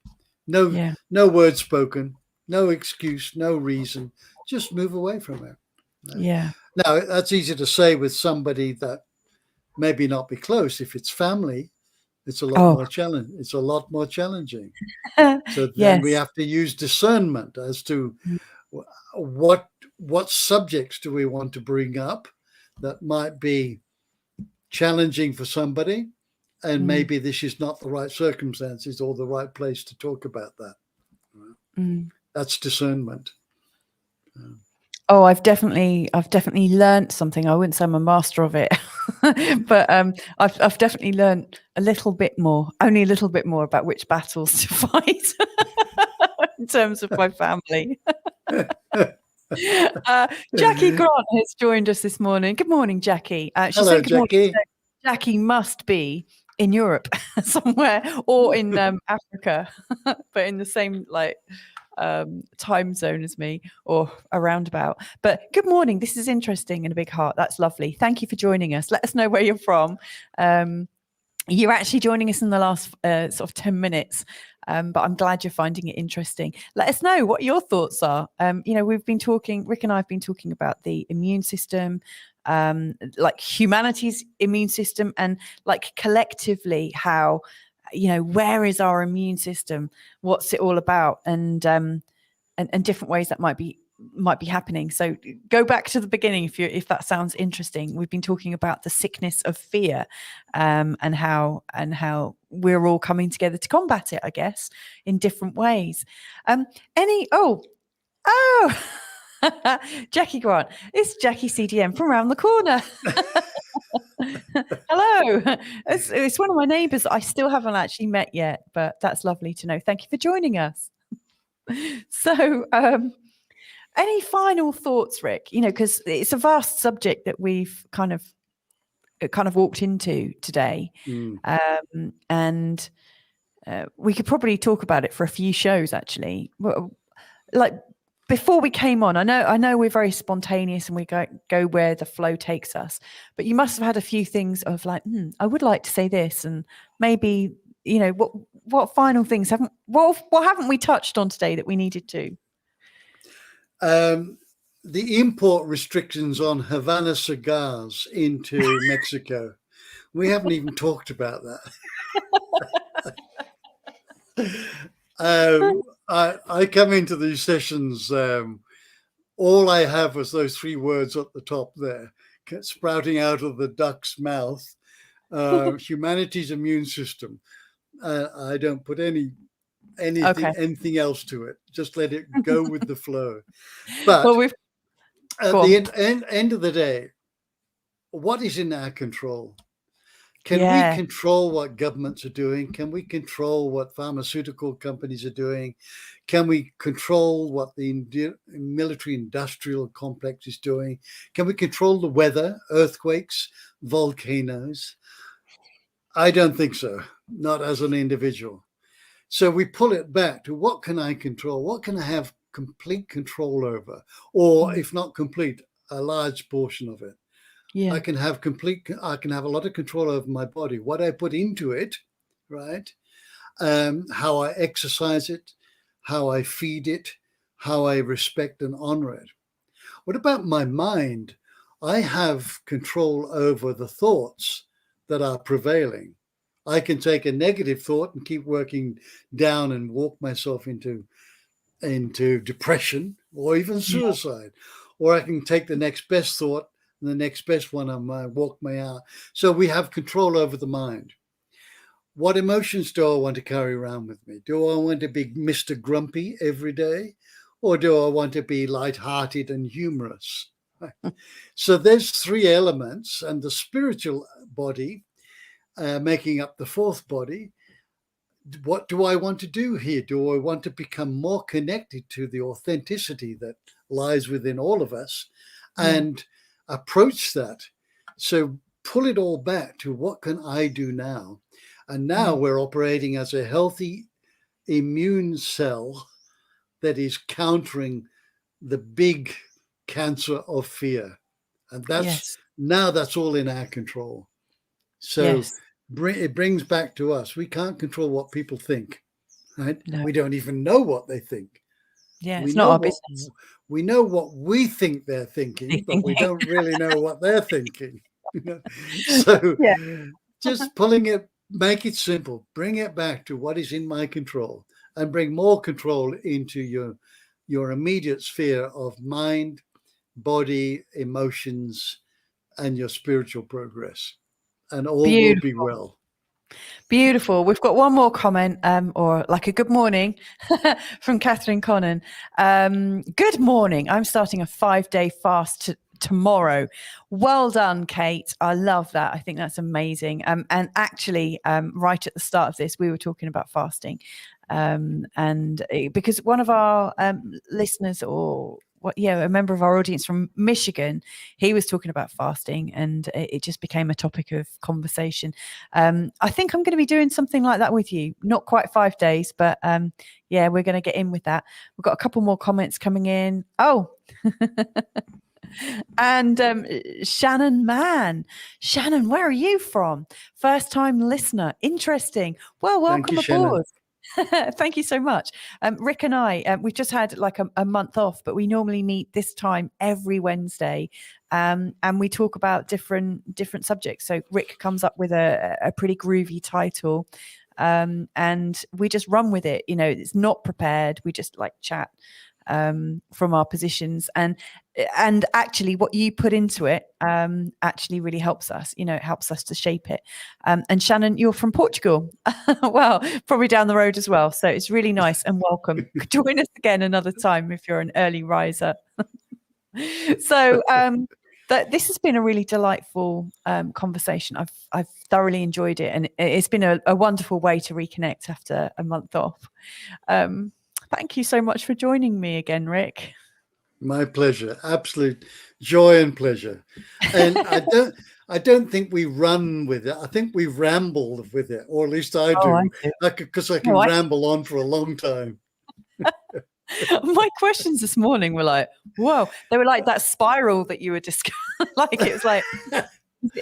No word spoken, no excuse, no reason. Just move away from it. Right? Yeah. Now, that's easy to say with somebody that maybe not be close. If it's family, it's a lot more challenging. It's a lot more challenging. So then we have to use discernment as to what subjects do we want to bring up that might be challenging for somebody, And maybe this is not the right circumstances or the right place to talk about that. That's discernment. Oh, I've definitely learned something. I wouldn't say I'm a master of it, but I've definitely learned a little bit more, only a little bit more about which battles to fight in terms of my family. Jackie Grant has joined us this morning. Good morning, Jackie. She Hello, said good morning. Jackie. Jackie must be in Europe somewhere or in Africa, but in the same time zone as me or around about. But good morning. This is interesting and a big heart. That's lovely. Thank you for joining us. Let us know where you're from. You're actually joining us in the last sort of 10 minutes, but I'm glad you're finding it interesting. Let us know what your thoughts are. We've been talking, Rick and I have been talking about the immune system, like humanity's immune system, and like collectively how, where is our immune system? What's it all about? And different ways that might be happening. So go back to the beginning if that sounds interesting. We've been talking about the sickness of fear, and how we're all coming together to combat it, I guess, in different ways. Jackie Grant, it's Jackie CDM from around the corner. Hello. It's one of my neighbours I still haven't actually met yet, but that's lovely to know. Thank you for joining us. So any final thoughts, Rick? Because it's a vast subject that we've kind of walked into today, and we could probably talk about it for a few shows. Actually, like before we came on, I know we're very spontaneous and we go where the flow takes us. But you must have had a few things of like, I would like to say this, and maybe what final things haven't we touched on today that we needed to? The import restrictions on Havana cigars into Mexico. We haven't even talked about that. I come into these sessions, all I have was those 3 words at the top there, sprouting out of the duck's mouth, humanity's immune system. I don't put anything else to it. Just let it go with the flow. But at the end of the day, what is in our control? Can we control what governments are doing? Can we control what pharmaceutical companies are doing? Can we control what the military industrial complex is doing? Can we control the weather, earthquakes, volcanoes? I don't think so, not as an individual. So we pull it back to what can I control? What can I have complete control over? Or if not complete, a large portion of it. I can have a lot of control over my body, what I put into it, right? How I exercise it, how I feed it, how I respect and honor it. What about my mind? I have control over the thoughts that are prevailing. I can take a negative thought and keep working down and walk myself into depression or even suicide. Or I can take the next best thought and the next best one on my walk my out. So we have control over the mind. What emotions do I want to carry around with me? Do I want to be Mr. Grumpy every day? Or do I want to be lighthearted and humorous? So there's 3 elements, and the spiritual body making up the 4th body. What do I want to do here? Do I want to become more connected to the authenticity that lies within all of us and approach that? So pull it all back to what can I do now? And now we're operating as a healthy immune cell that is countering the big cancer of fear. And that's all in our control. So it brings back to us. We can't control what people think, right? No. We don't even know what they think. It's not our business. We know what we think they're thinking, but we don't really know what they're thinking. So just make it simple. Bring it back to what is in my control and bring more control into your immediate sphere of mind, body, emotions, and your spiritual progress. And all will be well. Beautiful. We've got one more comment, or like a good morning from Catherine Connon. Good morning. I'm starting a 5-day fast tomorrow. Well done, Kate. I love that. I think that's amazing. And actually, right at the start of this, we were talking about fasting. Because one of our listeners, or a member of our audience from Michigan, he was talking about fasting, and it just became a topic of conversation. I think I'm going to be doing something like that with you. Not quite 5 days, but we're going to get in with that. We've got a couple more comments coming in. Oh, and Shannon Mann. Shannon, where are you from? First time listener. Interesting. Well, welcome aboard. Thank you so much. Rick and I, we've just had like a month off, but we normally meet this time every Wednesday, and we talk about different subjects. So Rick comes up with a pretty groovy title, and we just run with it. You know, it's not prepared. We just like chat from our positions, and actually what you put into it actually really helps us. You know, it helps us to shape it. And Shannon, you're from Portugal. Well, probably down the road as well, so it's really nice, and welcome. Join us again another time if you're an early riser. So this has been a really delightful conversation. I've thoroughly enjoyed it, and it's been a wonderful way to reconnect after a month off. Thank you so much for joining me again, Rick. My pleasure. Absolute joy and pleasure. And I don't think we run with it. I think we ramble with it, or at least I do, because I can ramble on for a long time. My questions this morning were like, whoa, they were like that spiral that you were just like, it was like,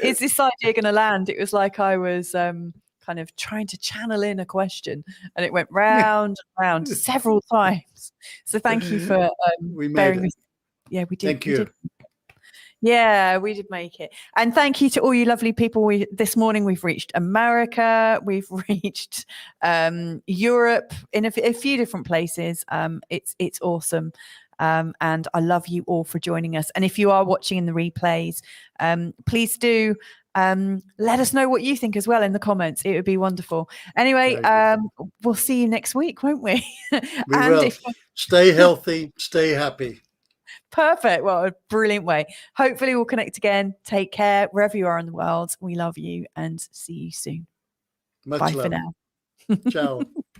is this idea going to land? It was like I was kind of trying to channel in a question, and it went round and round several times. So thank you for bearing with. Yeah, we did. Thank you. Yeah, we did make it. And thank you to all you lovely people. This morning we've reached America, we've reached Europe, in a few different places. It's awesome. And I love you all for joining us. And if you are watching in the replays, please do let us know what you think as well in the comments. It would be wonderful. Anyway, we'll see you next week, won't we? We will. Stay healthy, stay happy. Perfect. Well, a brilliant way. Hopefully we'll connect again. Take care wherever you are in the world. We love you and see you soon. Much Bye love. for now. Ciao.